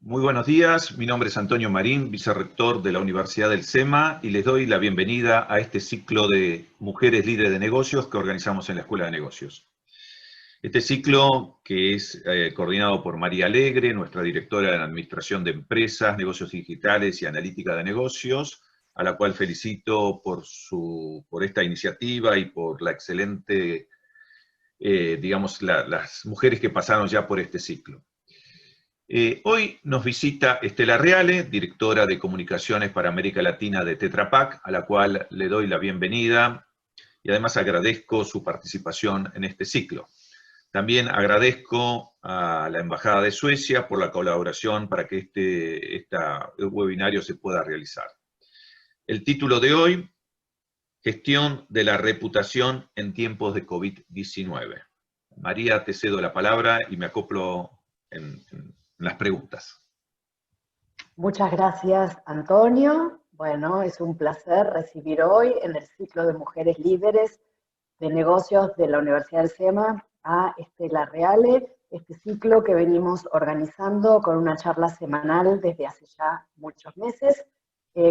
Muy buenos días, mi nombre es Antonio Marín, vicerrector de la Universidad del SEMA, y les doy la bienvenida a este ciclo de Mujeres Líderes de Negocios que organizamos en la Escuela de Negocios. Este ciclo, que es coordinado por María Alegre, nuestra directora en Administración de Empresas, Negocios Digitales y Analítica de Negocios, a la cual felicito por esta iniciativa y por la excelente, las mujeres que pasaron ya por este ciclo. Hoy nos visita Estela Reale, directora de Comunicaciones para América Latina de Tetra Pak, a la cual le doy la bienvenida y además agradezco su participación en este ciclo. También agradezco a la Embajada de Suecia por la colaboración para que este webinario se pueda realizar. El título de hoy, Gestión de la reputación en tiempos de COVID-19. María, te cedo la palabra y me acoplo en las preguntas. Muchas gracias, Antonio. Bueno, es un placer recibir hoy en el ciclo de Mujeres Líderes de Negocios de la Universidad del SEMA a Estela Reale, este ciclo que venimos organizando con una charla semanal desde hace ya muchos meses,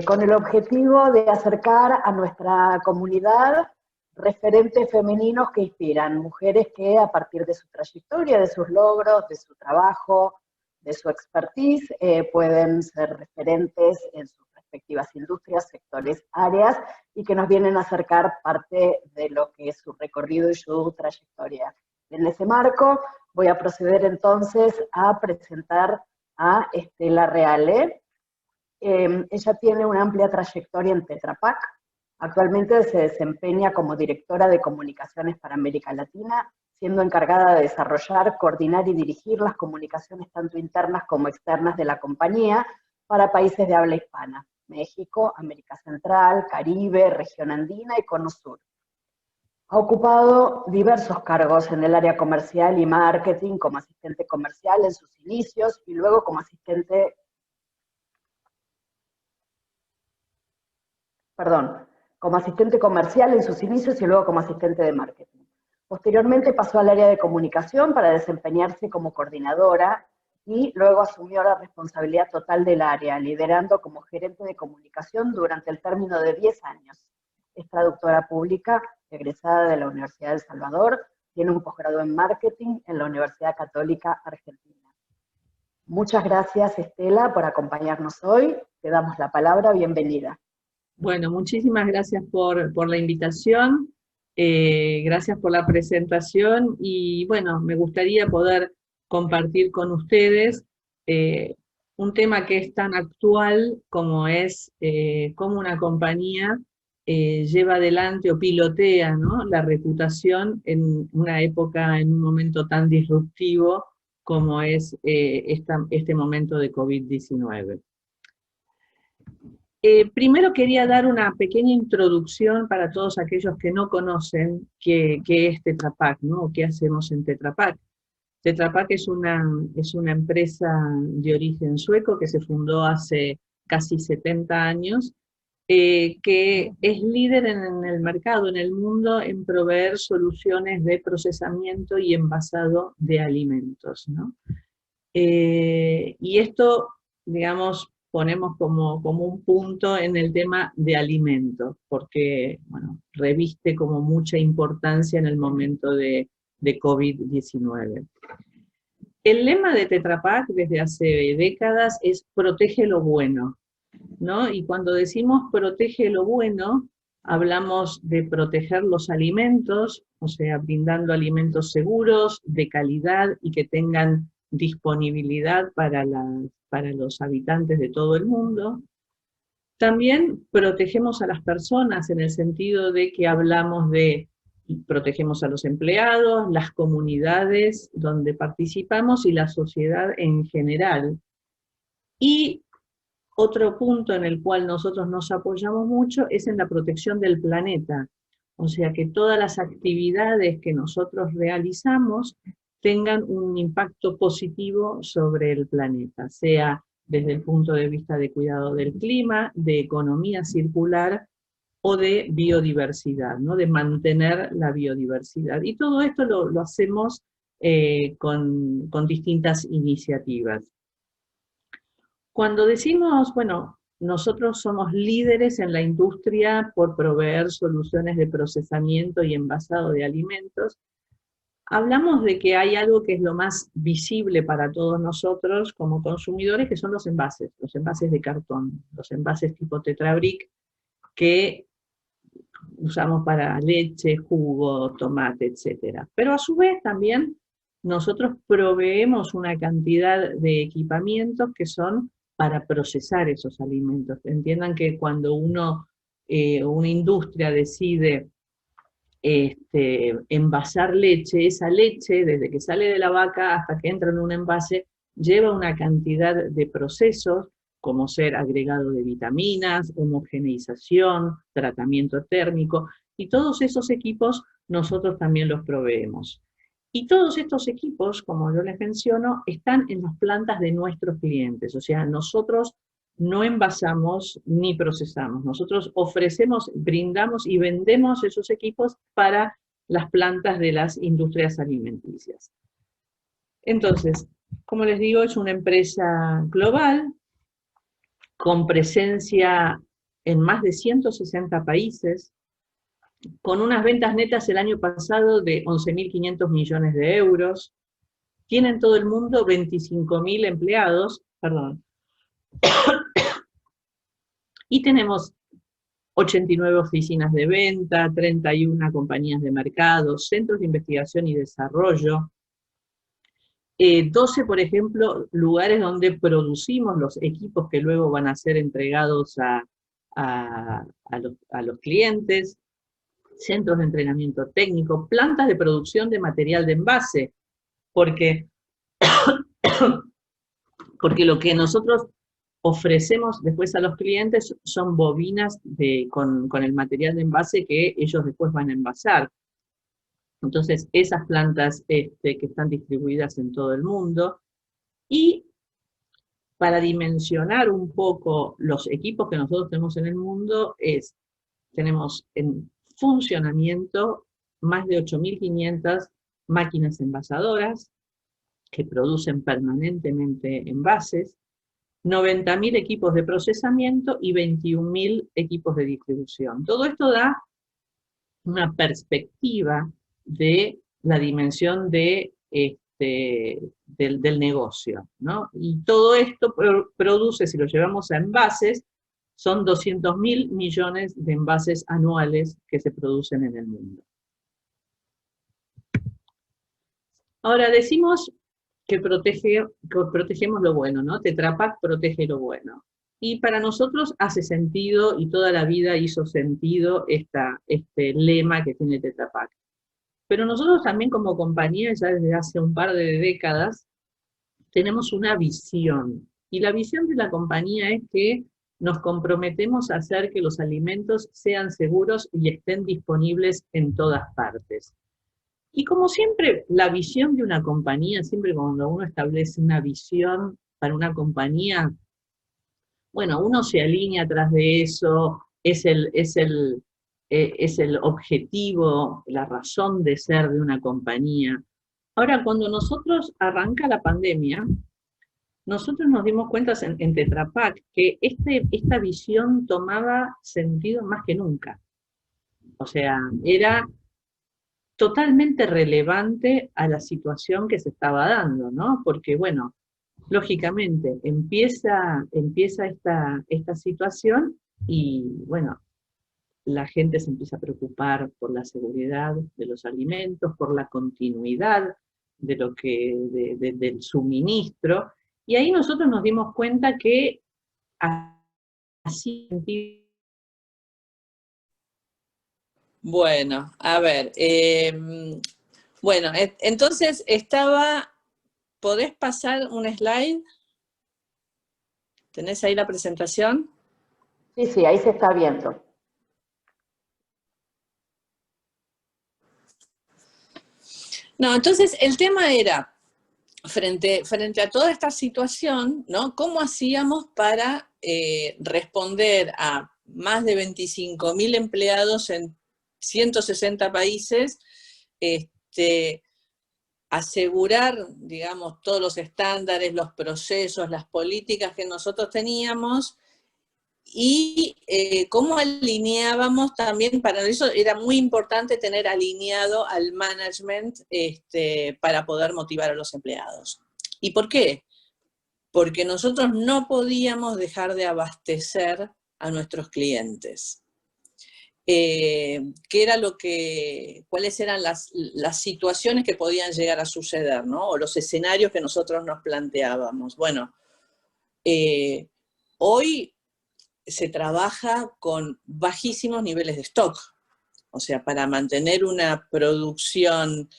con el objetivo de acercar a nuestra comunidad referentes femeninos que inspiran, mujeres que a partir de su trayectoria, de sus logros, de su trabajo, de su expertise, pueden ser referentes en sus respectivas industrias, sectores, áreas, y que nos vienen a acercar parte de lo que es su recorrido y su trayectoria. En ese marco voy a proceder entonces a presentar a Estela Reale. Ella tiene una amplia trayectoria en Tetra Pak. Actualmente se desempeña como directora de comunicaciones para América Latina, siendo encargada de desarrollar, coordinar y dirigir las comunicaciones tanto internas como externas de la compañía para países de habla hispana: México, América Central, Caribe, región andina y Cono Sur. Ha ocupado diversos cargos en el área comercial y marketing, como asistente comercial en sus inicios y luego como asistente comercial en sus inicios y luego como asistente de marketing. Posteriormente pasó al área de comunicación para desempeñarse como coordinadora y luego asumió la responsabilidad total del área, liderando como gerente de comunicación durante el término de 10 años. Es traductora pública, egresada de la Universidad de El Salvador, tiene un posgrado en marketing en la Universidad Católica Argentina. Muchas gracias, Estela, por acompañarnos hoy. Te damos la palabra, bienvenida. Bueno, muchísimas gracias por la invitación, gracias por la presentación y bueno, me gustaría poder compartir con ustedes un tema que es tan actual como es cómo una compañía lleva adelante o pilotea, ¿no?, la reputación en una época, en un momento tan disruptivo como es este momento de COVID-19. Primero quería dar una pequeña introducción para todos aquellos que no conocen qué es Tetra Pak, ¿no? ¿Qué hacemos en Tetra Pak? Tetra Pak es una empresa de origen sueco que se fundó hace casi 70 años, que es líder en el mercado, en el mundo, en proveer soluciones de procesamiento y envasado de alimentos, ¿no? Y esto, digamos, ponemos como un punto en el tema de alimentos, porque, bueno, reviste como mucha importancia en el momento de COVID-19. El lema de Tetra Pak desde hace décadas es protege lo bueno, ¿no? Y cuando decimos protege lo bueno, hablamos de proteger los alimentos, o sea, brindando alimentos seguros, de calidad y que tengan disponibilidad para los habitantes de todo el mundo. También protegemos a las personas en el sentido de que hablamos de protegemos a los empleados, las comunidades donde participamos y la sociedad en general. Y otro punto en el cual nosotros nos apoyamos mucho es en la protección del planeta. O sea, que todas las actividades que nosotros realizamos tengan un impacto positivo sobre el planeta, sea desde el punto de vista de cuidado del clima, de economía circular o de biodiversidad, ¿no?, de mantener la biodiversidad. Y todo esto lo hacemos con distintas iniciativas. Cuando decimos, bueno, nosotros somos líderes en la industria por proveer soluciones de procesamiento y envasado de alimentos, hablamos de que hay algo que es lo más visible para todos nosotros como consumidores, que son los envases de cartón, los envases tipo Tetra Brick, que usamos para leche, jugo, tomate, etc. Pero a su vez también nosotros proveemos una cantidad de equipamientos que son para procesar esos alimentos. Entiendan que cuando una industria decide envasar leche, esa leche, desde que sale de la vaca hasta que entra en un envase, lleva una cantidad de procesos, como ser agregado de vitaminas, homogeneización, tratamiento térmico, y todos esos equipos nosotros también los proveemos. Y todos estos equipos, como yo les menciono, están en las plantas de nuestros clientes, o sea, nosotros no envasamos ni procesamos, nosotros ofrecemos, brindamos y vendemos esos equipos para las plantas de las industrias alimenticias. Entonces, como les digo, es una empresa global, con presencia en más de 160 países, con unas ventas netas el año pasado de 11.500 millones de euros, tiene en todo el mundo 25.000 empleados, y tenemos 89 oficinas de venta, 31 compañías de mercado, centros de investigación y desarrollo, 12, por ejemplo, lugares donde producimos los equipos que luego van a ser entregados a los clientes, centros de entrenamiento técnico, plantas de producción de material de envase, porque lo que nosotros ofrecemos después a los clientes son bobinas con el material de envase que ellos después van a envasar. Entonces, esas plantas que están distribuidas en todo el mundo. Y para dimensionar un poco los equipos que nosotros tenemos en el mundo, tenemos en funcionamiento más de 8.500 máquinas envasadoras que producen permanentemente envases, 90.000 equipos de procesamiento y 21.000 equipos de distribución. Todo esto da una perspectiva de la dimensión del negocio, ¿no? Y todo esto produce, si lo llevamos a envases, son 200.000 millones de envases anuales que se producen en el mundo. Ahora decimos que protegemos lo bueno, ¿no? Tetra Pak protege lo bueno. Y para nosotros hace sentido, y toda la vida hizo sentido este lema que tiene Tetra Pak. Pero nosotros también como compañía, ya desde hace un par de décadas, tenemos una visión. Y la visión de la compañía es que nos comprometemos a hacer que los alimentos sean seguros y estén disponibles en todas partes. Y como siempre, la visión de una compañía, siempre cuando uno establece una visión para una compañía, bueno, uno se alinea atrás de eso, es el objetivo, la razón de ser de una compañía. Ahora, cuando nosotros arranca la pandemia, nosotros nos dimos cuenta en Tetra Pak que esta visión tomaba sentido más que nunca. O sea, era totalmente relevante a la situación que se estaba dando, ¿no? Porque, bueno, lógicamente, empieza esta situación y, bueno, la gente se empieza a preocupar por la seguridad de los alimentos, por la continuidad del suministro, y ahí nosotros nos dimos cuenta que así. Bueno, a ver, bueno, entonces ¿podés pasar un slide? ¿Tenés ahí la presentación? Sí, ahí se está viendo. No, entonces el tema era, frente a toda esta situación, ¿no? ¿Cómo hacíamos para responder a más de 25.000 empleados en 160 países, asegurar, digamos, todos los estándares, los procesos, las políticas que nosotros teníamos, y cómo alineábamos también. Para eso era muy importante tener alineado al management para poder motivar a los empleados. ¿Y por qué? Porque nosotros no podíamos dejar de abastecer a nuestros clientes. ¿Cuáles eran las situaciones que podían llegar a suceder, ¿no? O los escenarios que nosotros nos planteábamos. Bueno, hoy se trabaja con bajísimos niveles de stock. O sea, para mantener una producción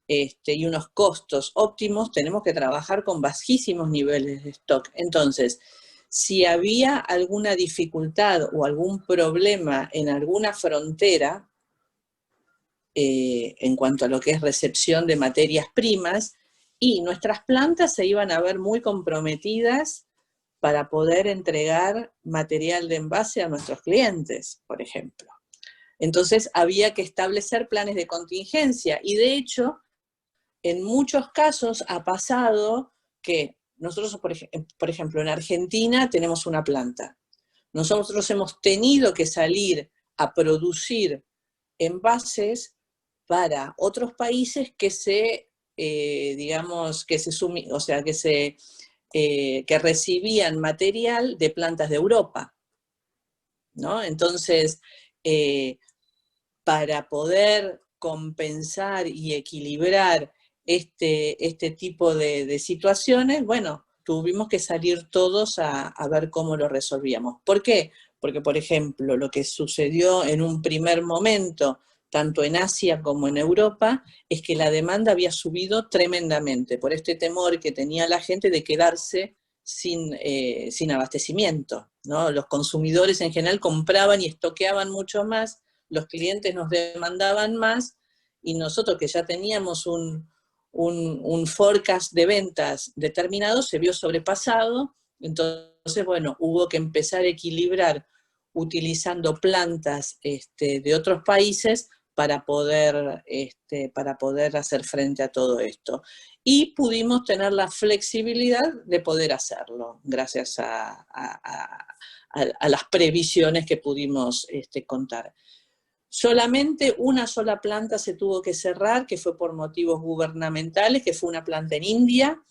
y unos costos óptimos, tenemos que trabajar con bajísimos niveles de stock. Entonces, si había alguna dificultad o algún problema en alguna frontera, en cuanto a lo que es recepción de materias primas, y nuestras plantas se iban a ver muy comprometidas para poder entregar material de envase a nuestros clientes, por ejemplo. Entonces había que establecer planes de contingencia, y de hecho, en muchos casos ha pasado que nosotros, por ejemplo, en Argentina tenemos una planta. Nosotros hemos tenido que salir a producir envases para otros países que que recibían material de plantas de Europa, ¿no? Entonces, para poder compensar y equilibrar este tipo de situaciones, bueno, tuvimos que salir todos a ver cómo lo resolvíamos. ¿Por qué? Porque, por ejemplo, lo que sucedió en un primer momento, tanto en Asia como en Europa, es que la demanda había subido tremendamente por este temor que tenía la gente de quedarse sin abastecimiento, ¿no? Los consumidores en general compraban y estoqueaban mucho más, los clientes nos demandaban más, y nosotros, que ya teníamos un forecast de ventas determinado, se vio sobrepasado. Entonces, bueno, hubo que empezar a equilibrar utilizando plantas de otros países para poder hacer frente a todo esto. Y pudimos tener la flexibilidad de poder hacerlo, gracias a las previsiones que pudimos contar. Solamente una sola planta se tuvo que cerrar, que fue por motivos gubernamentales, que fue una planta en India,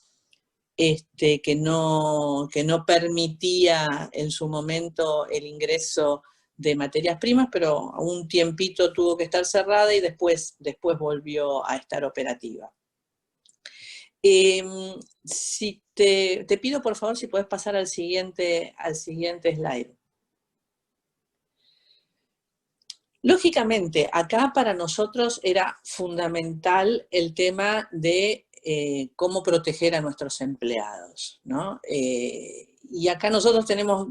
que no permitía en su momento el ingreso de materias primas, pero un tiempito tuvo que estar cerrada y después volvió a estar operativa. Si te pido por favor si puedes pasar al siguiente slide. Lógicamente, acá para nosotros era fundamental el tema de cómo proteger a nuestros empleados, ¿no? Y acá nosotros tenemos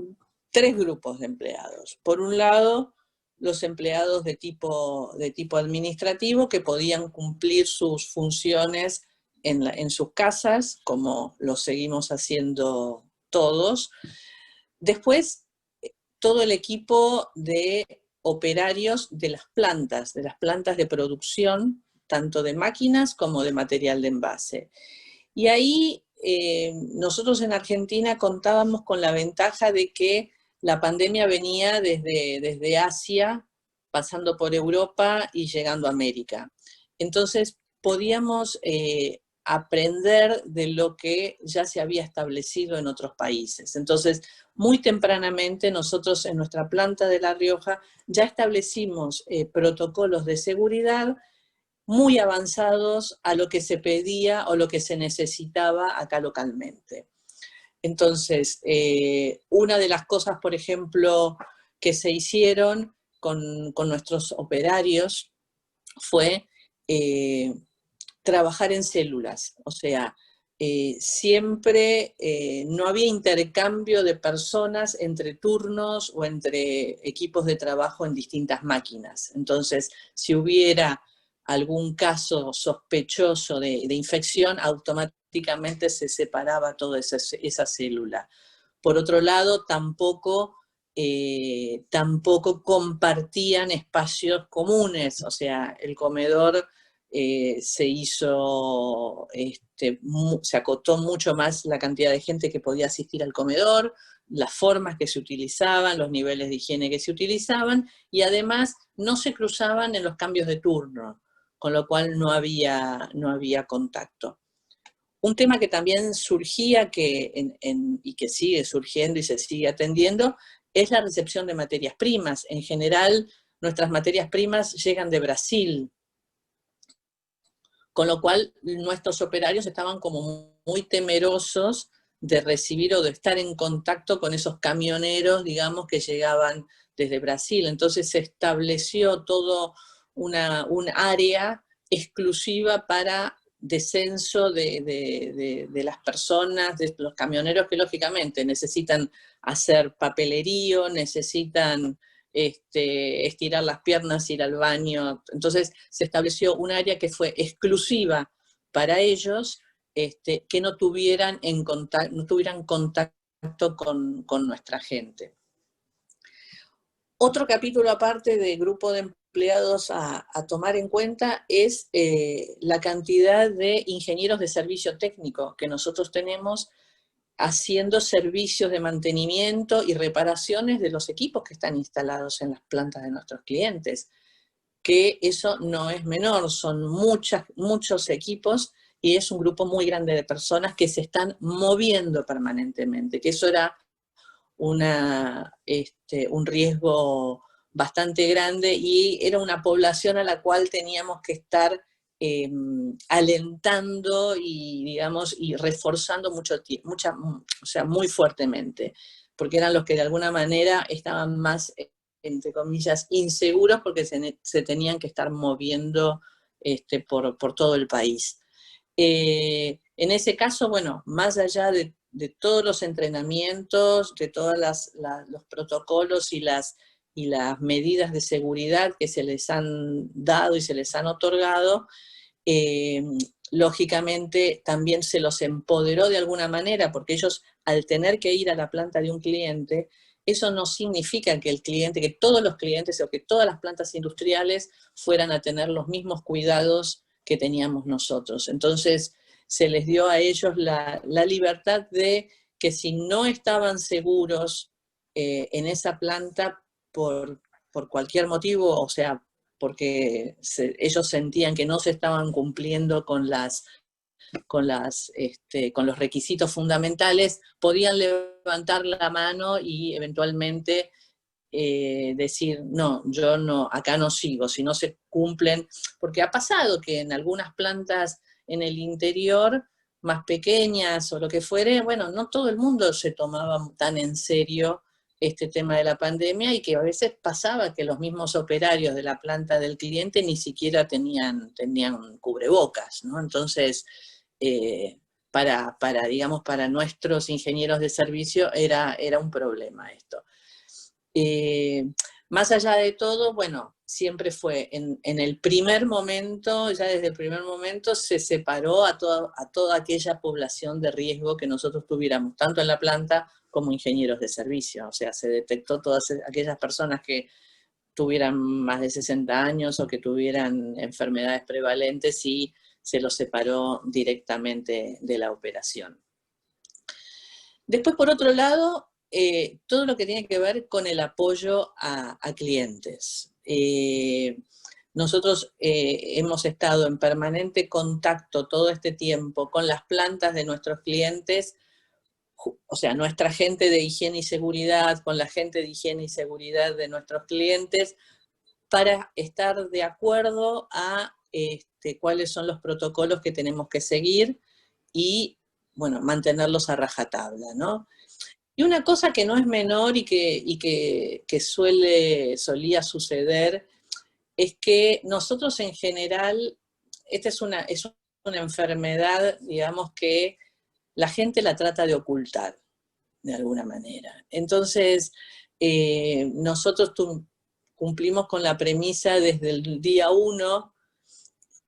tres grupos de empleados. Por un lado, los empleados de tipo administrativo, que podían cumplir sus funciones en sus casas, como lo seguimos haciendo todos. Después, todo el equipo de operarios de las plantas de producción, tanto de máquinas como de material de envase. Y ahí nosotros en Argentina contábamos con la ventaja de que la pandemia venía desde Asia, pasando por Europa y llegando a América. Entonces podíamos aprender de lo que ya se había establecido en otros países. Entonces, muy tempranamente nosotros en nuestra planta de La Rioja ya establecimos protocolos de seguridad muy avanzados a lo que se pedía o lo que se necesitaba acá localmente. Entonces, una de las cosas, por ejemplo, que se hicieron con nuestros operarios fue trabajar en células, o sea, siempre no había intercambio de personas entre turnos o entre equipos de trabajo en distintas máquinas. Entonces, si hubiera algún caso sospechoso de infección, automáticamente se separaba toda esa célula. Por otro lado, tampoco compartían espacios comunes, o sea, el comedor se acotó mucho más la cantidad de gente que podía asistir al comedor, las formas que se utilizaban, los niveles de higiene que se utilizaban, y además no se cruzaban en los cambios de turno, con lo cual no había contacto. Un tema que también surgía y que sigue surgiendo y se sigue atendiendo es la recepción de materias primas. En general, nuestras materias primas llegan de Brasil, con lo cual nuestros operarios estaban como muy temerosos de recibir o de estar en contacto con esos camioneros, digamos, que llegaban desde Brasil. Entonces se estableció todo un área exclusiva para descenso de las personas, de los camioneros que lógicamente necesitan hacer papelerío, necesitan estirar las piernas, ir al baño. Entonces se estableció un área que fue exclusiva para ellos, que no tuvieran contacto con nuestra gente. Otro capítulo aparte de grupo de empleados a tomar en cuenta es la cantidad de ingenieros de servicio técnico que nosotros tenemos haciendo servicios de mantenimiento y reparaciones de los equipos que están instalados en las plantas de nuestros clientes, que eso no es menor, son muchos equipos y es un grupo muy grande de personas que se están moviendo permanentemente, que eso era un riesgo bastante grande y era una población a la cual teníamos que estar alentando y, digamos, y reforzando muy fuertemente, porque eran los que de alguna manera estaban más, entre comillas, inseguros porque se tenían que estar moviendo por todo el país. En ese caso, bueno, más allá de todos los entrenamientos, de todos los protocolos y las medidas de seguridad que se les han dado y se les han otorgado, lógicamente también se los empoderó de alguna manera, porque ellos al tener que ir a la planta de un cliente, eso no significa que todos los clientes o que todas las plantas industriales fueran a tener los mismos cuidados que teníamos nosotros. Entonces se les dio a ellos la libertad de que si no estaban seguros en esa planta por cualquier motivo, o sea, porque ellos sentían que no se estaban cumpliendo con los requisitos fundamentales, podían levantar la mano y eventualmente decir, no, yo no, acá no sigo, si no se cumplen, porque ha pasado que en algunas plantas en el interior, más pequeñas o lo que fuere, bueno, no todo el mundo se tomaba tan en serio este tema de la pandemia y que a veces pasaba que los mismos operarios de la planta del cliente ni siquiera tenían cubrebocas, ¿no? Entonces, digamos, para nuestros ingenieros de servicio era un problema esto. Más allá de todo, bueno, siempre fue en el primer momento, ya desde el primer momento se separó a toda aquella población de riesgo que nosotros tuviéramos, tanto en la planta como ingenieros de servicio. O sea, se detectó todas aquellas personas que tuvieran más de 60 años o que tuvieran enfermedades prevalentes y se los separó directamente de la operación. Después, por otro lado, todo lo que tiene que ver con el apoyo a clientes. Nosotros hemos estado en permanente contacto todo este tiempo con las plantas de nuestros clientes, o sea, nuestra gente de higiene y seguridad, con la gente de higiene y seguridad de nuestros clientes, para estar de acuerdo a cuáles son los protocolos que tenemos que seguir y, bueno, mantenerlos a rajatabla, ¿no? Y una cosa que no es menor y que solía suceder es que nosotros en general, esta es una enfermedad, digamos, que la gente la trata de ocultar, de alguna manera. Entonces, nosotros cumplimos con la premisa desde el día 1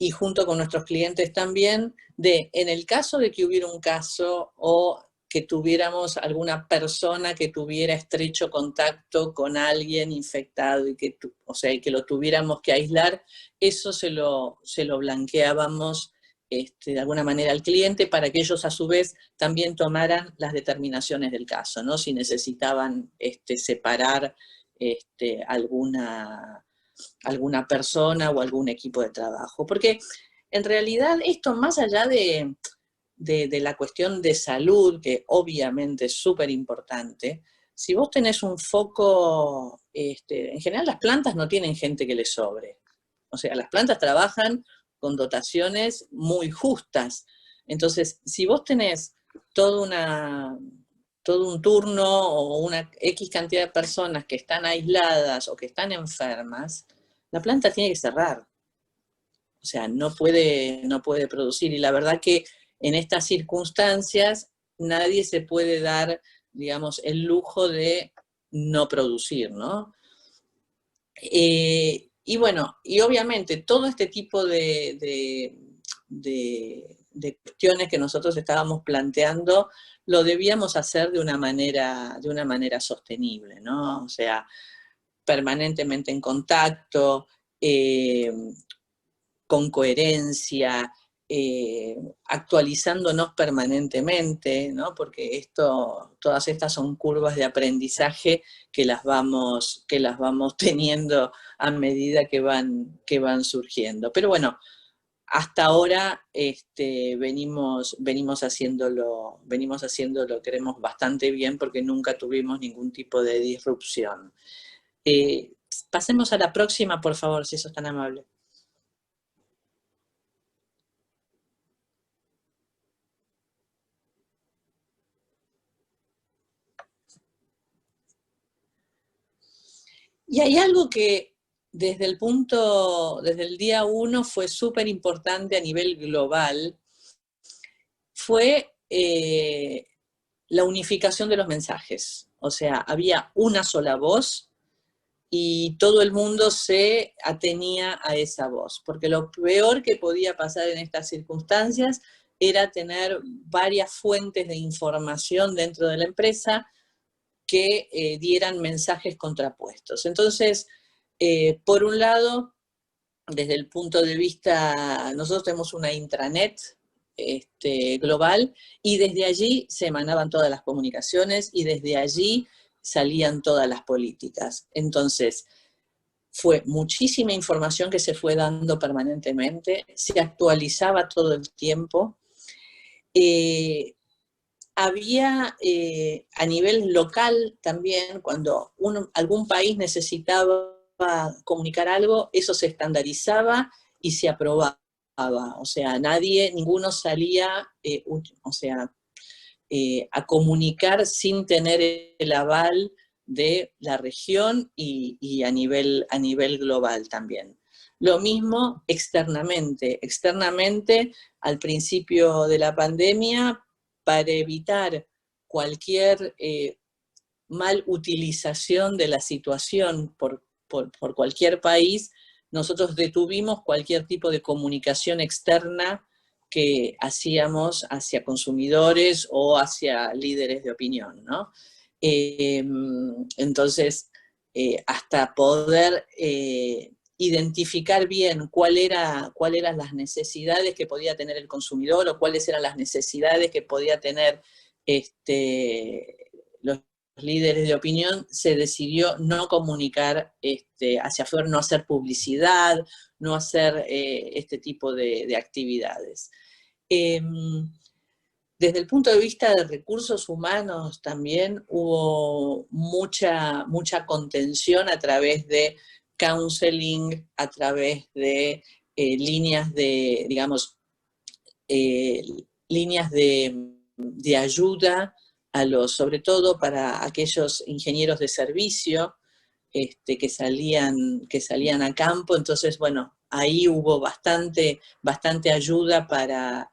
y junto con nuestros clientes también, en el caso de que hubiera un caso o que tuviéramos alguna persona que tuviera estrecho contacto con alguien infectado y que, o sea, y que lo tuviéramos que aislar, eso se lo blanqueábamos de alguna manera al cliente para que ellos a su vez también tomaran las determinaciones del caso, ¿no? Si necesitaban separar alguna persona o algún equipo de trabajo. Porque en realidad esto, más allá de la cuestión de salud, que obviamente es súper importante, si vos tenés un foco, en general las plantas no tienen gente que les sobre. O sea, las plantas trabajan con dotaciones muy justas. Entonces, si vos tenés todo un turno o una X cantidad de personas que están aisladas o que están enfermas, la planta tiene que cerrar. O sea, no puede producir. Y la verdad que en estas circunstancias nadie se puede dar, digamos, el lujo de no producir, ¿no? Y bueno, y obviamente todo este tipo de cuestiones que nosotros estábamos planteando lo debíamos hacer de una manera sostenible, ¿no? O sea, permanentemente en contacto, con coherencia, actualizándonos permanentemente, ¿no? Porque todas estas son curvas de aprendizaje que las vamos teniendo a medida que van surgiendo. Pero bueno, hasta ahora venimos haciéndolo, creemos, bastante bien porque nunca tuvimos ningún tipo de disrupción. Pasemos a la próxima, por favor, si sos tan amable. Y hay algo que desde el día 1 fue súper importante a nivel global, fue la unificación de los mensajes. O sea, había una sola voz y todo el mundo se atenía a esa voz, porque lo peor que podía pasar en estas circunstancias era tener varias fuentes de información dentro de la empresa que dieran mensajes contrapuestos. Entonces, por un lado, desde el punto de vista, nosotros tenemos una intranet global y desde allí se emanaban todas las comunicaciones y desde allí salían todas las políticas. Entonces, fue muchísima información que se fue dando permanentemente, se actualizaba todo el tiempo. Había a nivel local también, cuando algún país necesitaba comunicar algo, eso se estandarizaba y se aprobaba. O sea, ninguno salía a comunicar sin tener el aval de la región y a nivel global también. Lo mismo externamente. Externamente, al principio de la pandemia, para evitar cualquier mal utilización de la situación por cualquier país, nosotros detuvimos cualquier tipo de comunicación externa que hacíamos hacia consumidores o hacia líderes de opinión, ¿no? Entonces, hasta poder identificar bien cuáles eran las necesidades que podía tener el consumidor o cuáles eran las necesidades que podía tener los líderes de opinión, se decidió no comunicar hacia afuera, no hacer publicidad, no hacer este tipo de actividades. Desde el punto de vista de recursos humanos también hubo mucha contención a través de counseling, a través de líneas de, digamos, líneas de ayuda sobre todo para aquellos ingenieros de servicio que salían a campo. Entonces, bueno, ahí hubo bastante ayuda para,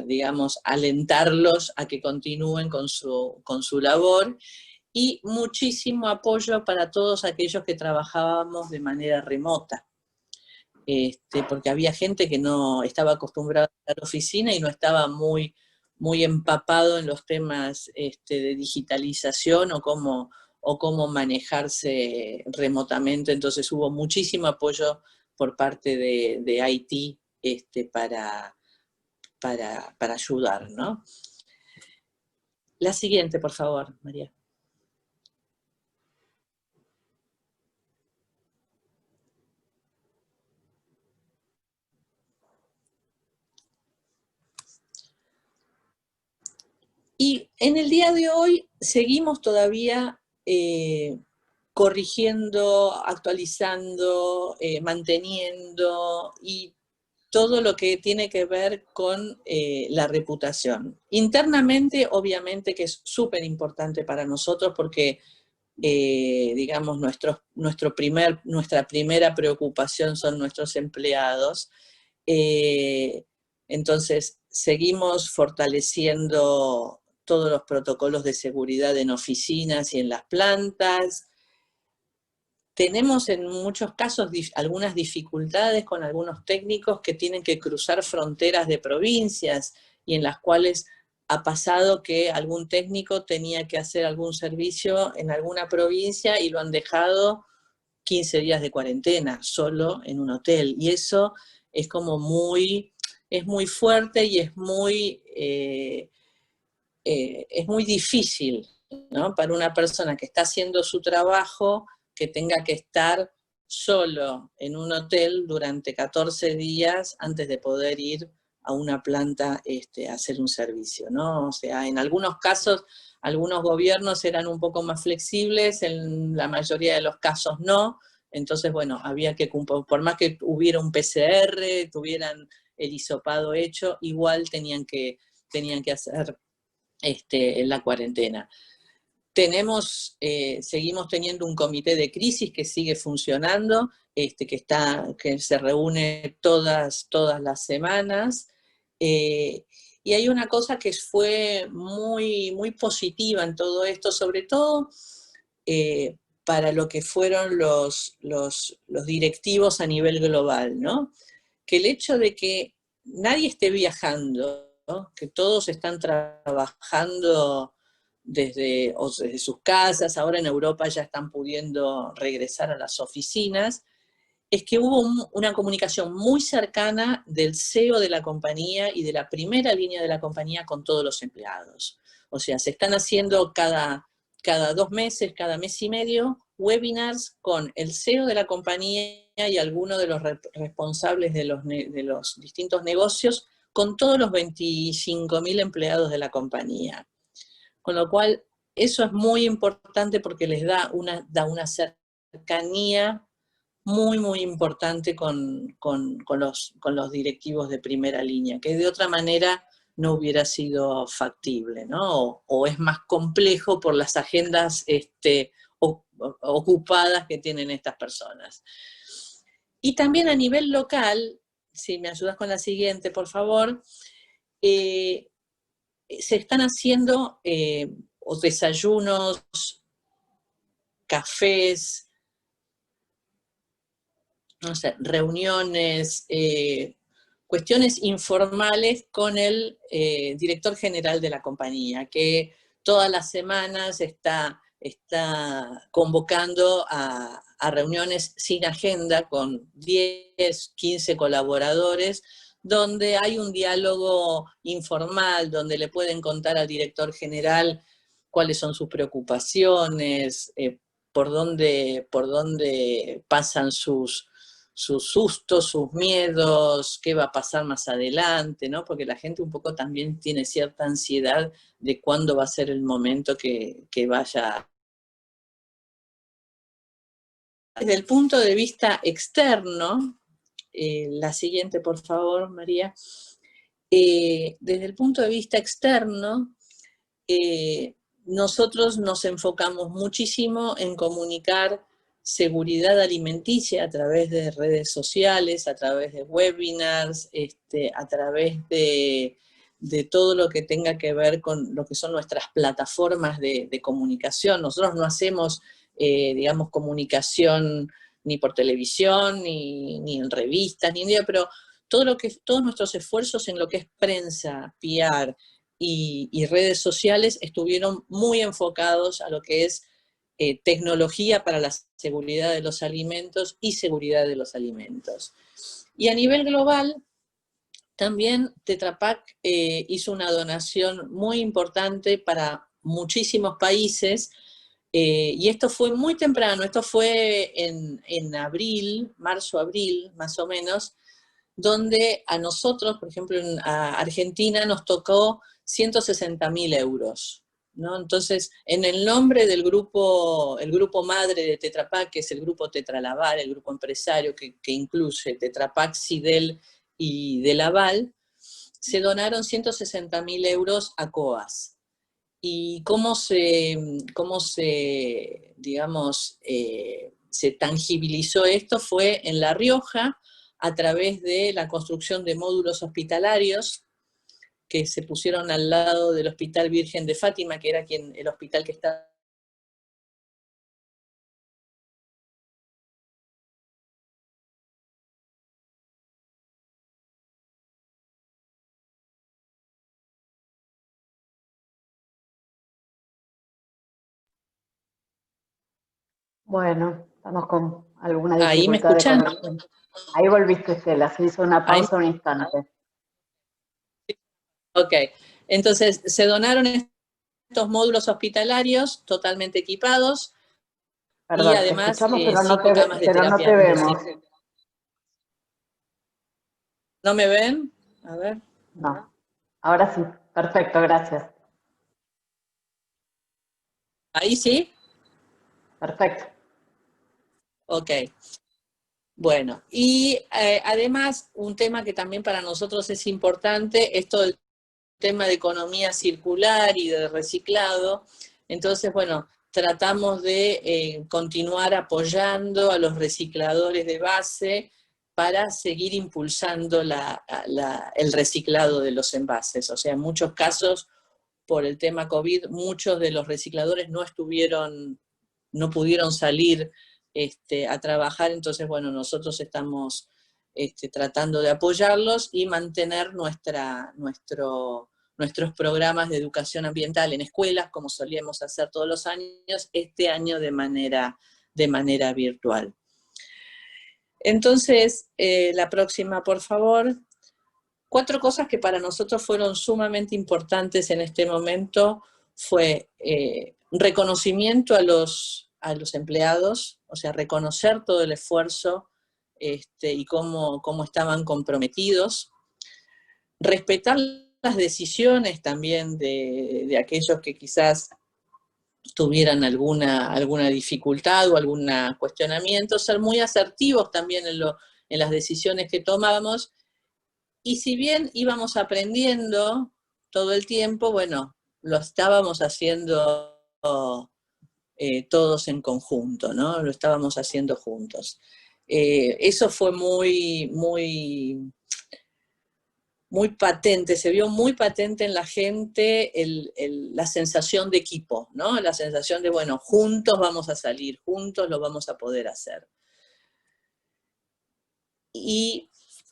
digamos, alentarlos a que continúen con su labor, y muchísimo apoyo para todos aquellos que trabajábamos de manera remota, porque había gente que no estaba acostumbrada a la oficina y no estaba muy muy empapado en los temas de digitalización o cómo manejarse remotamente, entonces hubo muchísimo apoyo por parte de IT para ayudar, ¿no? La siguiente, por favor, María. Y en el día de hoy seguimos todavía corrigiendo, actualizando, manteniendo y todo lo que tiene que ver con la reputación. Internamente, obviamente que es súper importante para nosotros porque, digamos, nuestra primera preocupación son nuestros empleados. Entonces, seguimos fortaleciendo todos los protocolos de seguridad en oficinas y en las plantas. Tenemos en muchos casos algunas dificultades con algunos técnicos que tienen que cruzar fronteras de provincias y en las cuales ha pasado que algún técnico tenía que hacer algún servicio en alguna provincia y lo han dejado 15 días de cuarentena solo en un hotel. Y eso es como es muy fuerte y es muy difícil, ¿no? Para una persona que está haciendo su trabajo, que tenga que estar solo en un hotel durante 14 días antes de poder ir a una planta a hacer un servicio, ¿no? O sea, en algunos casos, algunos gobiernos eran un poco más flexibles, en la mayoría de los casos no. Entonces, bueno, había que cumplir, por más que hubiera un PCR, tuvieran el hisopado hecho, igual tenían que hacer la cuarentena. Seguimos teniendo un comité de crisis que sigue funcionando, que se reúne todas las semanas, y hay una cosa que fue muy, muy positiva en todo esto, sobre todo para lo que fueron los directivos a nivel global, ¿no? Que el hecho de que nadie esté viajando, ¿no? Que todos están trabajando desde sus casas, ahora en Europa ya están pudiendo regresar a las oficinas, es que hubo una comunicación muy cercana del CEO de la compañía y de la primera línea de la compañía con todos los empleados. O sea, se están haciendo cada 2 meses, cada mes y medio, webinars con el CEO de la compañía y algunos de los responsables de los distintos negocios, con todos los 25.000 empleados de la compañía. Con lo cual, eso es muy importante porque les da una cercanía muy, muy importante con los directivos de primera línea, que de otra manera no hubiera sido factible, ¿no? O es más complejo por las agendas ocupadas que tienen estas personas. Y también a nivel local, si me ayudas con la siguiente, por favor, se están haciendo desayunos, cafés, no sé, reuniones, cuestiones informales con el director general de la compañía, que todas las semanas está convocando a reuniones sin agenda con 10, 15 colaboradores, donde hay un diálogo informal, donde le pueden contar al director general cuáles son sus preocupaciones, por dónde pasan sus sustos, sus miedos, qué va a pasar más adelante, ¿no? Porque la gente un poco también tiene cierta ansiedad de cuándo va a ser el momento que vaya. Desde el punto de vista externo, la siguiente, por favor, María. Desde el punto de vista externo, nosotros nos enfocamos muchísimo en comunicar seguridad alimenticia a través de redes sociales, a través de webinars, a través de todo lo que tenga que ver con lo que son nuestras plataformas de comunicación. Nosotros no hacemos, digamos, comunicación ni por televisión, ni en revistas, ni en día, pero todos nuestros esfuerzos en lo que es prensa, PR y redes sociales estuvieron muy enfocados a lo que es tecnología para la seguridad de los alimentos y seguridad de los alimentos. Y a nivel global, también Tetra Pak hizo una donación muy importante para muchísimos países, y esto fue muy temprano, esto fue en abril, marzo-abril más o menos, donde a nosotros, por ejemplo, a Argentina nos tocó 160.000 euros, ¿no? Entonces, en el nombre del grupo, el grupo madre de Tetra Pak, que es el grupo Tetralaval, el grupo empresario que incluye Tetra Pak, Sidel y de Laval, se donaron 160.000 euros a COAS. ¿Y cómo digamos, se tangibilizó esto? Fue en La Rioja, a través de la construcción de módulos hospitalarios que se pusieron al lado del Hospital Virgen de Fátima, que era el hospital que está... Bueno, estamos con alguna ¿Ahí me dificultad de escuchan? conexión. Ahí volviste, Estela, se hizo una pausa un instante. Ok, entonces se donaron estos módulos hospitalarios totalmente equipados, Perdón, y te además escuchamos, 5 camas de pero no terapia te vemos. intensiva. ¿No me ven? A ver. No, ahora sí, perfecto, gracias. ¿Ahí sí? Perfecto. Ok. Bueno, y además un tema que también para nosotros es importante es todo el tema de economía circular y de reciclado. Entonces, bueno, tratamos de continuar apoyando a los recicladores de base para seguir impulsando el reciclado de los envases. O sea, en muchos casos, por el tema COVID, muchos de los recicladores no pudieron salir a trabajar, entonces, bueno, nosotros estamos tratando de apoyarlos y mantener nuestros programas de educación ambiental en escuelas, como solíamos hacer todos los años, este año de manera virtual. Entonces, la próxima, por favor. 4 cosas que para nosotros fueron sumamente importantes en este momento fue reconocimiento a los empleados, o sea, reconocer todo el esfuerzo y cómo estaban comprometidos, respetar las decisiones también de aquellos que quizás tuvieran alguna dificultad o algún cuestionamiento, ser muy asertivos también en las decisiones que tomábamos. Y si bien íbamos aprendiendo todo el tiempo, bueno, lo estábamos haciendo todos en conjunto, ¿no? Lo estábamos haciendo juntos. Eso fue muy patente, se vio muy patente en la gente la sensación de equipo, ¿no? La sensación de, bueno, juntos vamos a salir, juntos lo vamos a poder hacer. Y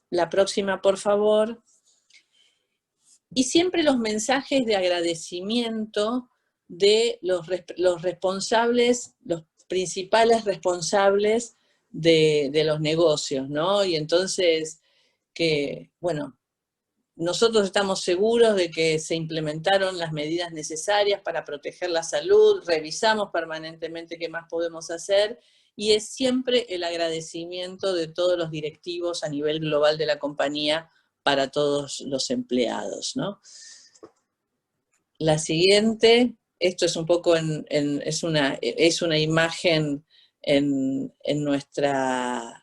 la próxima, por favor. Y siempre los mensajes de agradecimiento de los responsables, los principales responsables de los negocios, ¿no? Y entonces, bueno, nosotros estamos seguros de que se implementaron las medidas necesarias para proteger la salud, revisamos permanentemente qué más podemos hacer, y es siempre el agradecimiento de todos los directivos a nivel global de la compañía para todos los empleados, ¿no? La siguiente, esto es un poco es una imagen en nuestras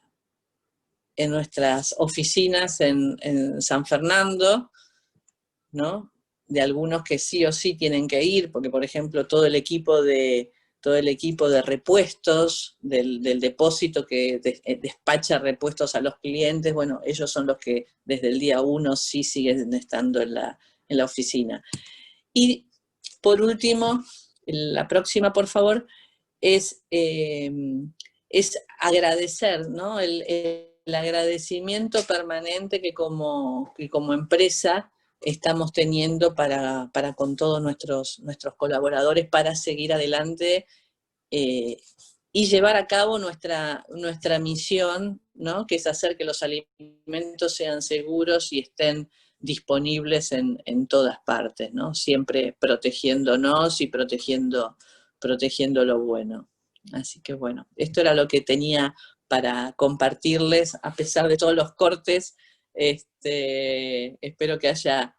oficinas en San Fernando, ¿no? De algunos que sí o sí tienen que ir, porque por ejemplo todo el equipo de repuestos del depósito que despacha repuestos a los clientes, bueno, ellos son los que desde el día 1 sí siguen estando en la oficina. Y por último, la próxima, por favor, es agradecer, ¿no? El agradecimiento permanente que como empresa estamos teniendo para con todos nuestros colaboradores para seguir adelante y llevar a cabo nuestra misión, ¿no? Que es hacer que los alimentos sean seguros y estén disponibles en todas partes, ¿no? Siempre protegiéndonos y protegiendo lo bueno. Así que bueno, esto era lo que tenía para compartirles, a pesar de todos los cortes. Espero que haya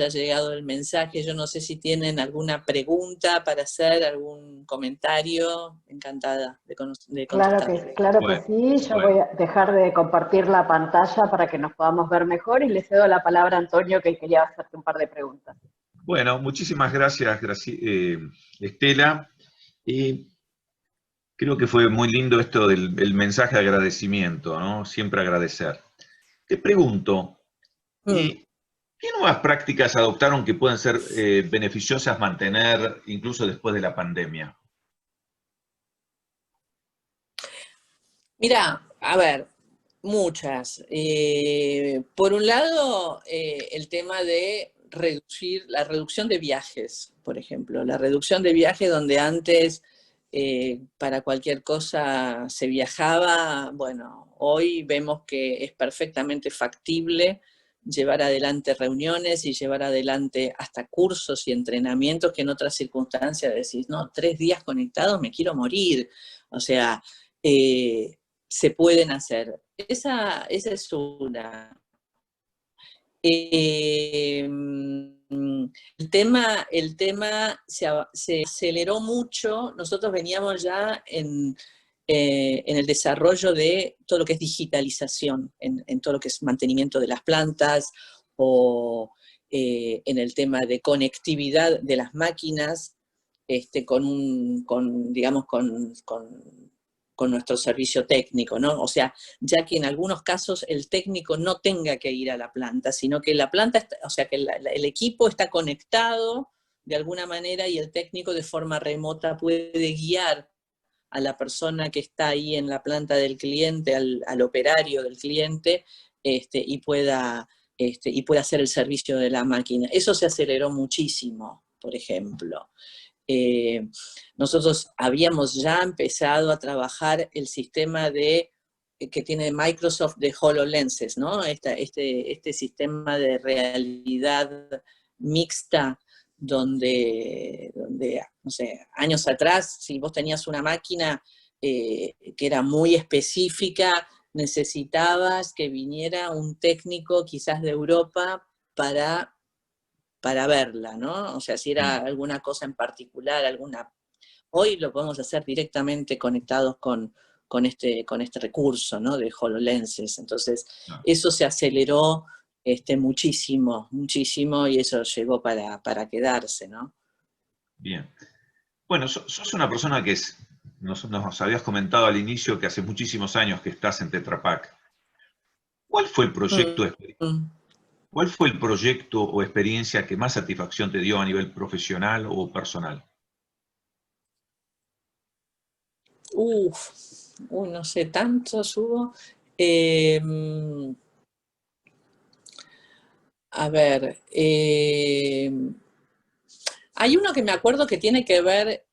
llegado el mensaje. Yo no sé si tienen alguna pregunta para hacer, algún comentario. Encantada de contestar. Claro que sí. Yo voy a dejar de compartir la pantalla para que nos podamos ver mejor y le cedo la palabra a Antonio, que quería hacerte un par de preguntas. Bueno, muchísimas gracias, Estela. Creo que fue muy lindo esto del mensaje de agradecimiento, ¿no? Siempre agradecer. Te pregunto, ¿qué nuevas prácticas adoptaron que pueden ser beneficiosas mantener incluso después de la pandemia? Mira, a ver, muchas. Por un lado, el tema de la reducción de viajes, por ejemplo. La reducción de viajes donde antes para cualquier cosa se viajaba, bueno, hoy vemos que es perfectamente factible llevar adelante reuniones y llevar adelante hasta cursos y entrenamientos que en otras circunstancias decís, no, 3 días conectados, me quiero morir. O sea, se pueden hacer. Esa es una. El tema se aceleró mucho. Nosotros veníamos ya en el desarrollo de todo lo que es digitalización, en todo lo que es mantenimiento de las plantas, o en el tema de conectividad de las máquinas, digamos, con nuestro servicio técnico, ¿no? O sea, ya que en algunos casos el técnico no tenga que ir a la planta, sino que la planta, o sea, que el equipo está conectado de alguna manera y el técnico de forma remota puede guiar a la persona que está ahí en la planta del cliente, al operario del cliente, y pueda hacer el servicio de la máquina. Eso se aceleró muchísimo, por ejemplo. Nosotros habíamos ya empezado a trabajar el sistema que tiene Microsoft de HoloLenses, ¿no? Este sistema de realidad mixta donde, no sé, años atrás, si vos tenías una máquina que era muy específica, necesitabas que viniera un técnico quizás de Europa para verla, ¿no? O sea, si era alguna cosa en particular, hoy lo podemos hacer directamente conectados con este recurso, ¿no? De HoloLenses. Entonces, eso se aceleró muchísimo, muchísimo, y eso llegó para quedarse, ¿no? Bien. Bueno, sos una persona que nos habías comentado al inicio que hace muchísimos años que estás en Tetra Pak. ¿Cuál fue el proyecto ¿Cuál fue el proyecto o experiencia que más satisfacción te dio a nivel profesional o personal? No sé, tantos hubo. A ver, hay uno que me acuerdo que tiene que ver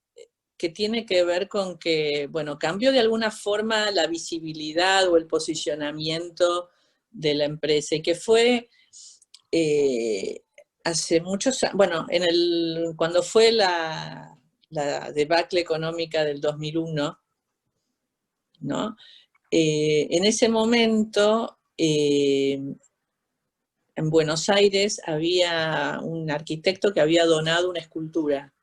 con que, bueno, cambió de alguna forma la visibilidad o el posicionamiento de la empresa, y que fue hace muchos años, bueno, cuando fue la debacle económica del 2001, ¿no? En ese momento, en Buenos Aires había un arquitecto que había donado una escultura,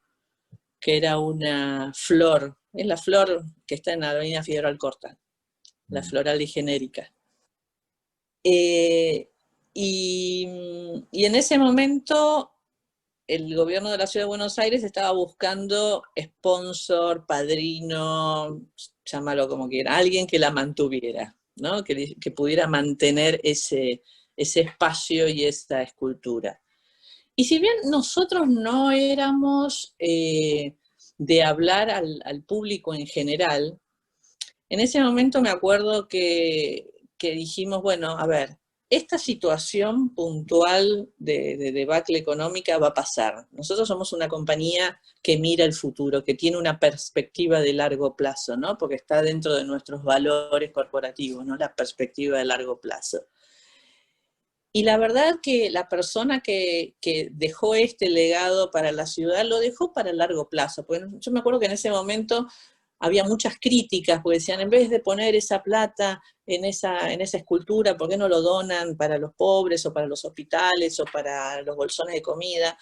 que era una flor, es la flor que está en la avenida Figueroa Alcorta, la floral y genérica. Y en ese momento el gobierno de la Ciudad de Buenos Aires estaba buscando sponsor, padrino, llámalo como quiera, alguien que la mantuviera, ¿no? Que pudiera mantener ese espacio y esa escultura. Y si bien nosotros no éramos de hablar al público en general, en ese momento me acuerdo que dijimos, bueno, a ver, esta situación puntual de debacle económica va a pasar. Nosotros somos una compañía que mira el futuro, que tiene una perspectiva de largo plazo, ¿no? Porque está dentro de nuestros valores corporativos, ¿no? La perspectiva de largo plazo. Y la verdad que la persona que dejó este legado para la ciudad, lo dejó para el largo plazo. Porque yo me acuerdo que en ese momento había muchas críticas, porque decían, en vez de poner esa plata en esa escultura, ¿por qué no lo donan para los pobres, o para los hospitales, o para los bolsones de comida?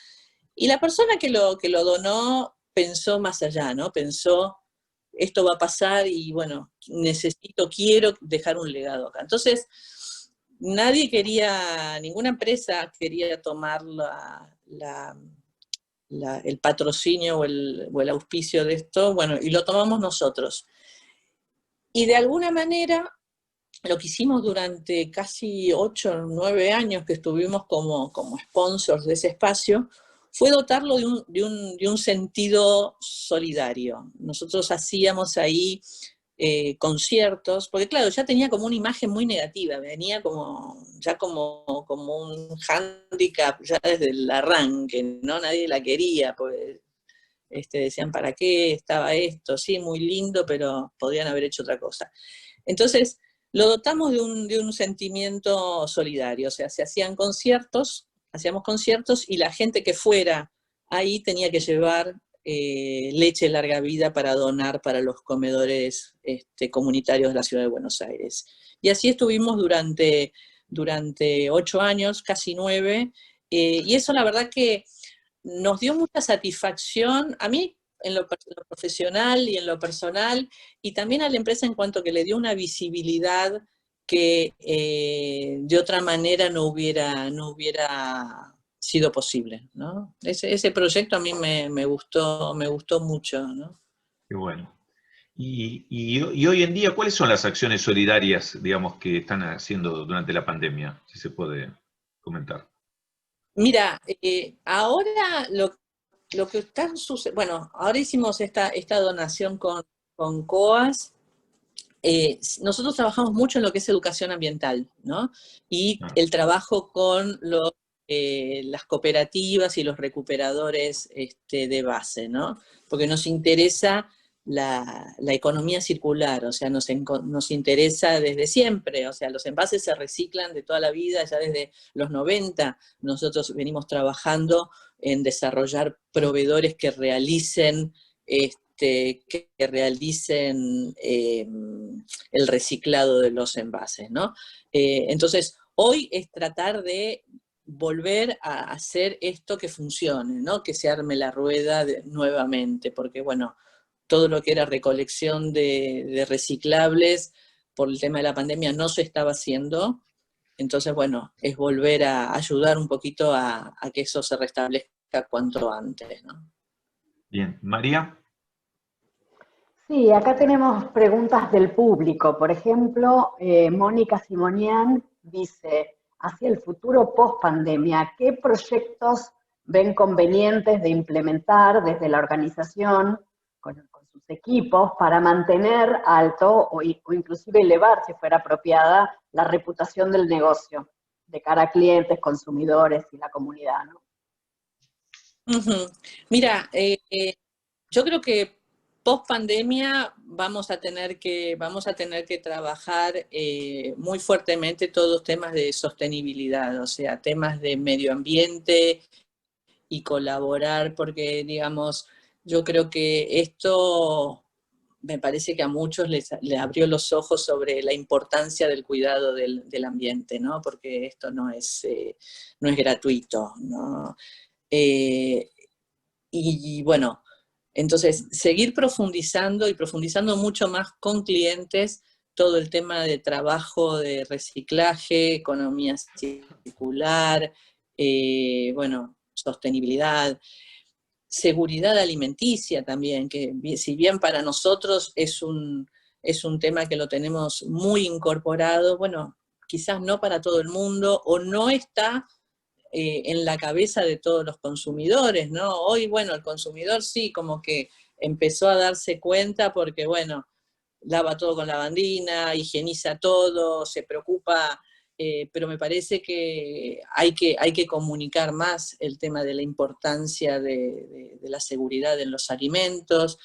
Y la persona que lo donó pensó más allá, ¿no? Pensó, esto va a pasar y bueno, quiero dejar un legado acá. Entonces, ninguna empresa quería tomar el patrocinio o el auspicio de esto, bueno, y lo tomamos nosotros. Y de alguna manera, lo que hicimos durante casi 8 o 9 años que estuvimos como sponsors de ese espacio, fue dotarlo de un sentido solidario. Nosotros hacíamos ahí conciertos, porque claro, ya tenía como una imagen muy negativa, venía como un hándicap ya desde el arranque, ¿no? Nadie la quería, pues decían, ¿para qué estaba esto? Sí, muy lindo, pero podrían haber hecho otra cosa. Entonces, lo dotamos de un sentimiento solidario, o sea, hacíamos conciertos y la gente que fuera ahí tenía que llevar leche larga vida para donar para los comedores comunitarios de la ciudad de Buenos Aires. Y así estuvimos durante 8 años, casi 9, y eso la verdad que nos dio mucha satisfacción, a mí en lo profesional y en lo personal, y también a la empresa en cuanto que le dio una visibilidad que de otra manera no hubiera sido posible, ¿no? Ese proyecto a mí me gustó mucho, ¿no? Qué bueno. Y hoy en día, ¿cuáles son las acciones solidarias, digamos, que están haciendo durante la pandemia? Si se puede comentar. Mira, ahora lo que está sucediendo, bueno, ahora hicimos esta donación con COAS. Nosotros trabajamos mucho en lo que es educación ambiental, ¿no? Y el trabajo con las cooperativas y los recuperadores de base, ¿no? Porque nos interesa la economía circular, o sea, nos interesa desde siempre, o sea, los envases se reciclan de toda la vida, ya desde los 90 nosotros venimos trabajando en desarrollar proveedores que realicen el reciclado de los envases, ¿no? Entonces, hoy es tratar de volver a hacer esto que funcione, ¿no? Que se arme la rueda nuevamente, porque bueno, todo lo que era recolección de reciclables por el tema de la pandemia no se estaba haciendo. Entonces, bueno, es volver a ayudar un poquito a que eso se restablezca cuanto antes, ¿no? Bien. María. Sí, acá tenemos preguntas del público. Por ejemplo, Mónica Simonian dice, hacia el futuro post-pandemia, ¿qué proyectos ven convenientes de implementar desde la organización con sus equipos para mantener alto o inclusive elevar, si fuera apropiada, la reputación del negocio de cara a clientes, consumidores y la comunidad, ¿no? Uh-huh. Mira, yo creo que post pandemia vamos a tener que trabajar muy fuertemente todos los temas de sostenibilidad, o sea, temas de medio ambiente y colaborar, porque digamos, yo creo que esto me parece que a muchos les abrió los ojos sobre la importancia del cuidado del ambiente, ¿no? Porque esto no es gratuito, ¿no? Y bueno, entonces seguir profundizando y profundizando mucho más con clientes todo el tema de trabajo de reciclaje, economía circular, bueno, sostenibilidad, seguridad alimenticia también, que si bien para nosotros es un tema que lo tenemos muy incorporado, bueno, quizás no para todo el mundo o no está en la cabeza de todos los consumidores, ¿no? Hoy, bueno, el consumidor sí, como que empezó a darse cuenta porque, bueno, lava todo con lavandina, higieniza todo, se preocupa pero me parece que hay que comunicar más el tema de la importancia de la seguridad en los alimentos.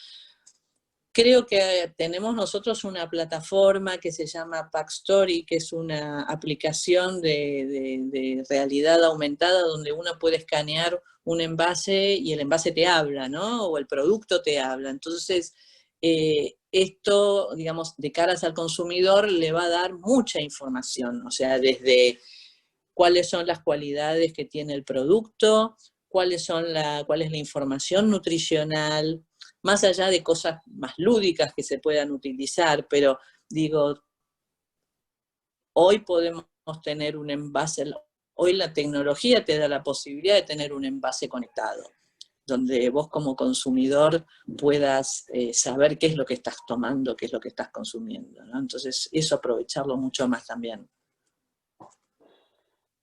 Creo que tenemos nosotros una plataforma que se llama Packstory, que es una aplicación de realidad aumentada donde uno puede escanear un envase y el envase te habla, ¿no? O el producto te habla. Entonces, esto, digamos, de caras al consumidor le va a dar mucha información, o sea, desde cuáles son las cualidades que tiene el producto, cuál es la información nutricional, más allá de cosas más lúdicas que se puedan utilizar, pero digo, hoy podemos tener un envase, hoy la tecnología te da la posibilidad de tener un envase conectado, donde vos como consumidor puedas saber qué es lo que estás tomando, qué es lo que estás consumiendo, ¿no? Entonces, eso aprovecharlo mucho más también.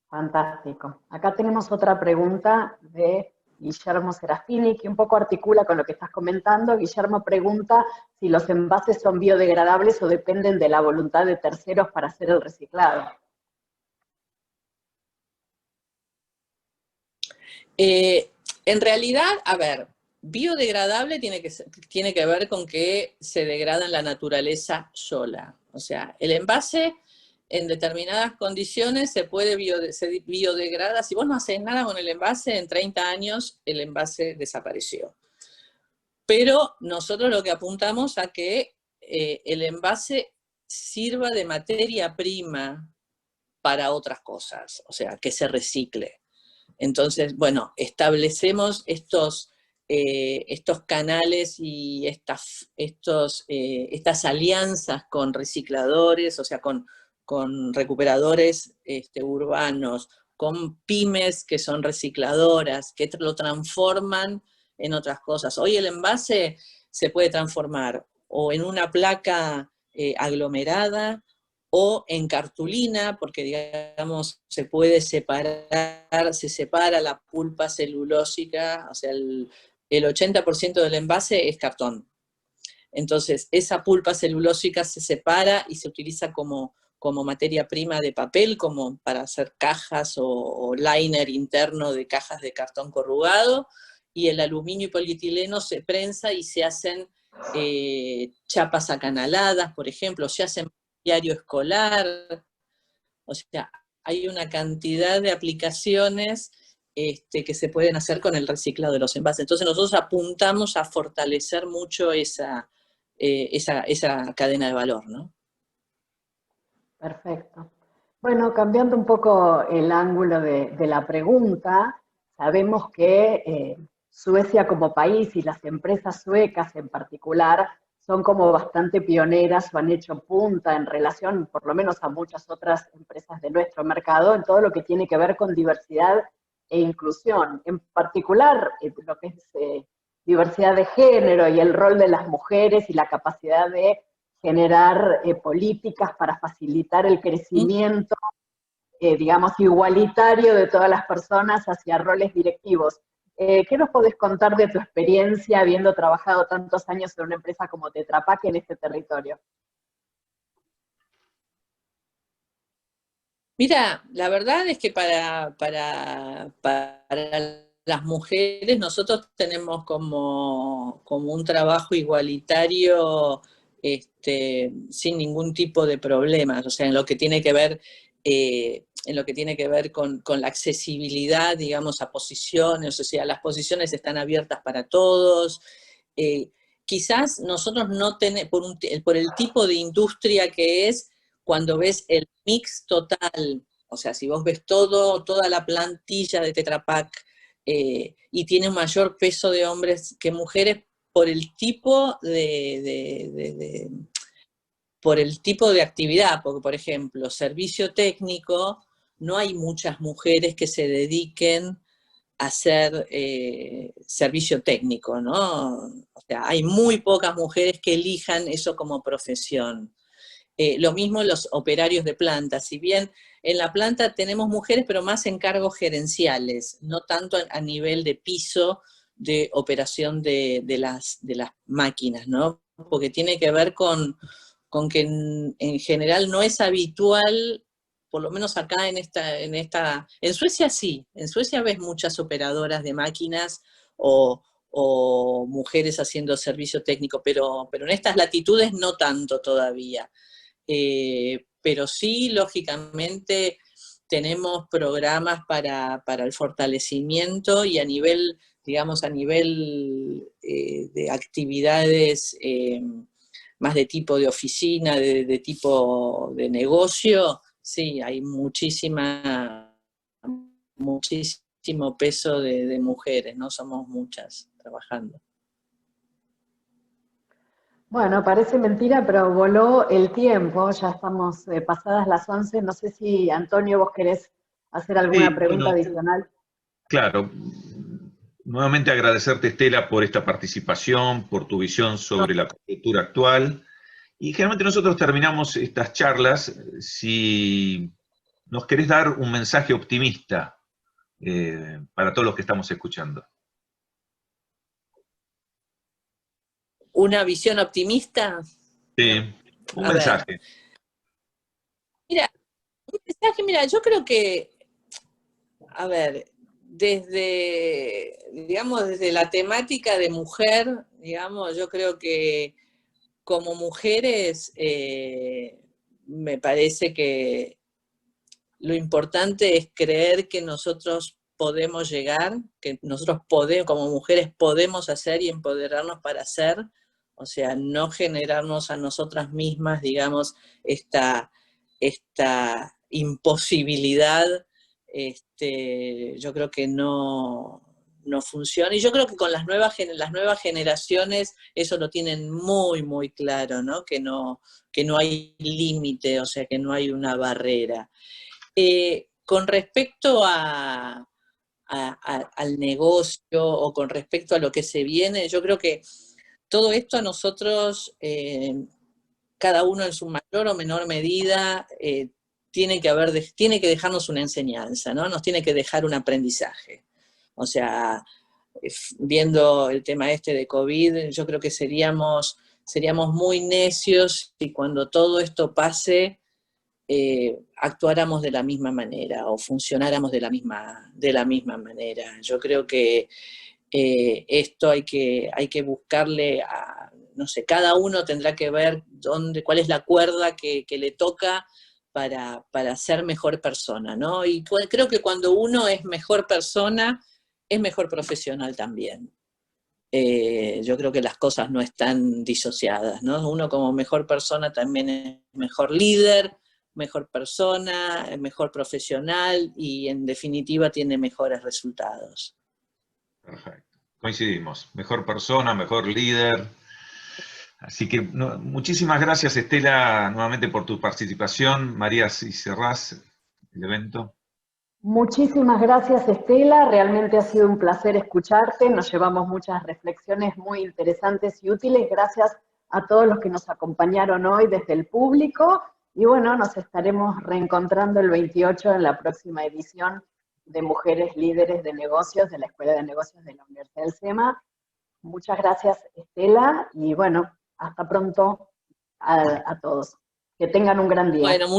Fantástico. Acá tenemos otra pregunta de Guillermo Serafini, que un poco articula con lo que estás comentando. Guillermo pregunta si los envases son biodegradables o dependen de la voluntad de terceros para hacer el reciclado. En realidad, a ver, biodegradable tiene que ver con que se degrada en la naturaleza sola. O sea, el envase en determinadas condiciones se biodegrada. Si vos no haces nada con el envase, en 30 años el envase desapareció. Pero nosotros lo que apuntamos a que el envase sirva de materia prima para otras cosas, o sea, que se recicle. Entonces, bueno, establecemos estos canales y estas alianzas con recicladores, o sea, con recuperadores urbanos, con pymes que son recicladoras, que lo transforman en otras cosas. Hoy el envase se puede transformar o en una placa aglomerada, o en cartulina, porque digamos se puede separar, se separa la pulpa celulósica, o sea, el 80% del envase es cartón. Entonces, esa pulpa celulósica se separa y se utiliza como materia prima de papel, como para hacer cajas o liner interno de cajas de cartón corrugado, y el aluminio y polietileno se prensa y se hacen chapas acanaladas, por ejemplo, se hacen diario escolar, o sea, hay una cantidad de aplicaciones que se pueden hacer con el reciclado de los envases. Entonces nosotros apuntamos a fortalecer mucho esa cadena de valor, ¿no? Perfecto. Bueno, cambiando un poco el ángulo de la pregunta, sabemos que Suecia como país y las empresas suecas en particular son como bastante pioneras o han hecho punta en relación, por lo menos a muchas otras empresas de nuestro mercado, en todo lo que tiene que ver con diversidad e inclusión. En particular, lo que es diversidad de género y el rol de las mujeres y la capacidad de generar políticas para facilitar el crecimiento, digamos, igualitario de todas las personas hacia roles directivos. ¿Qué nos podés contar de tu experiencia habiendo trabajado tantos años en una empresa como Tetra Pak en este territorio? Mira, la verdad es que para las mujeres nosotros tenemos como un trabajo igualitario sin ningún tipo de problemas, o sea, en lo que tiene que ver con la accesibilidad, digamos, a posiciones, o sea, las posiciones están abiertas para todos. Quizás nosotros no tenemos, por el tipo de industria que es, cuando ves el mix total, o sea, si vos ves toda la plantilla de Tetra Pak y tiene un mayor peso de hombres que mujeres por el tipo por el tipo de actividad, porque por ejemplo, servicio técnico, no hay muchas mujeres que se dediquen a hacer servicio técnico, ¿no? O sea, hay muy pocas mujeres que elijan eso como profesión. Lo mismo los operarios de planta, si bien en la planta tenemos mujeres, pero más en cargos gerenciales, no tanto a nivel de piso de operación de las máquinas, ¿no? Porque tiene que ver con que en general no es habitual por lo menos acá en Suecia sí, en Suecia ves muchas operadoras de máquinas o mujeres haciendo servicio técnico, pero en estas latitudes no tanto todavía. Pero sí, lógicamente, tenemos programas para el fortalecimiento y a nivel, digamos, de actividades más de tipo de oficina, de tipo de negocio, sí, hay muchísimo peso de mujeres, ¿no? Somos muchas trabajando. Bueno, parece mentira, pero voló el tiempo, ya estamos pasadas las 11. No sé si, Antonio, vos querés hacer alguna Sí, pregunta bueno, adicional. claro. Nuevamente agradecerte, Estela, por esta participación, por tu visión sobre la coyuntura actual. Y generalmente nosotros terminamos estas charlas si nos querés dar un mensaje optimista para todos los que estamos escuchando. ¿Una visión optimista? Sí, un A ver, mensaje. mira, yo creo que, a ver, desde la temática de mujer, digamos, yo creo que como mujeres me parece que lo importante es creer que nosotros podemos llegar, que nosotros podemos, como mujeres podemos hacer y empoderarnos para hacer, o sea, no generarnos a nosotras mismas, digamos, esta imposibilidad, yo creo que no funciona. Y yo creo que con las nuevas generaciones eso lo tienen muy, muy claro, ¿no? Que no hay límite, o sea, que no hay una barrera. Con respecto al negocio o con respecto a lo que se viene, yo creo que todo esto a nosotros, cada uno en su mayor o menor medida, tiene que dejarnos una enseñanza, ¿no? Nos tiene que dejar un aprendizaje. O sea, viendo el tema de COVID, yo creo que seríamos muy necios si cuando todo esto pase, actuáramos de la misma manera o funcionáramos de la misma manera. Yo creo que esto hay que buscarle no sé, cada uno tendrá que ver cuál es la cuerda que le toca para ser mejor persona, ¿no? Y creo que cuando uno es mejor persona, es mejor profesional también. Yo creo que las cosas no están disociadas, ¿no? Uno como mejor persona también es mejor líder, mejor persona, mejor profesional y en definitiva tiene mejores resultados. Perfecto. Coincidimos. Mejor persona, mejor líder. Así que muchísimas gracias, Estela, nuevamente por tu participación. María, si cerrás el evento. Muchísimas gracias, Estela. Realmente ha sido un placer escucharte. Nos llevamos muchas reflexiones muy interesantes y útiles. Gracias a todos los que nos acompañaron hoy desde el público. Y bueno, nos estaremos reencontrando el 28 en la próxima edición de Mujeres Líderes de Negocios de la Escuela de Negocios de la Universidad del SEMA. Muchas gracias, Estela. Y bueno, hasta pronto a todos. Que tengan un gran día. Bueno,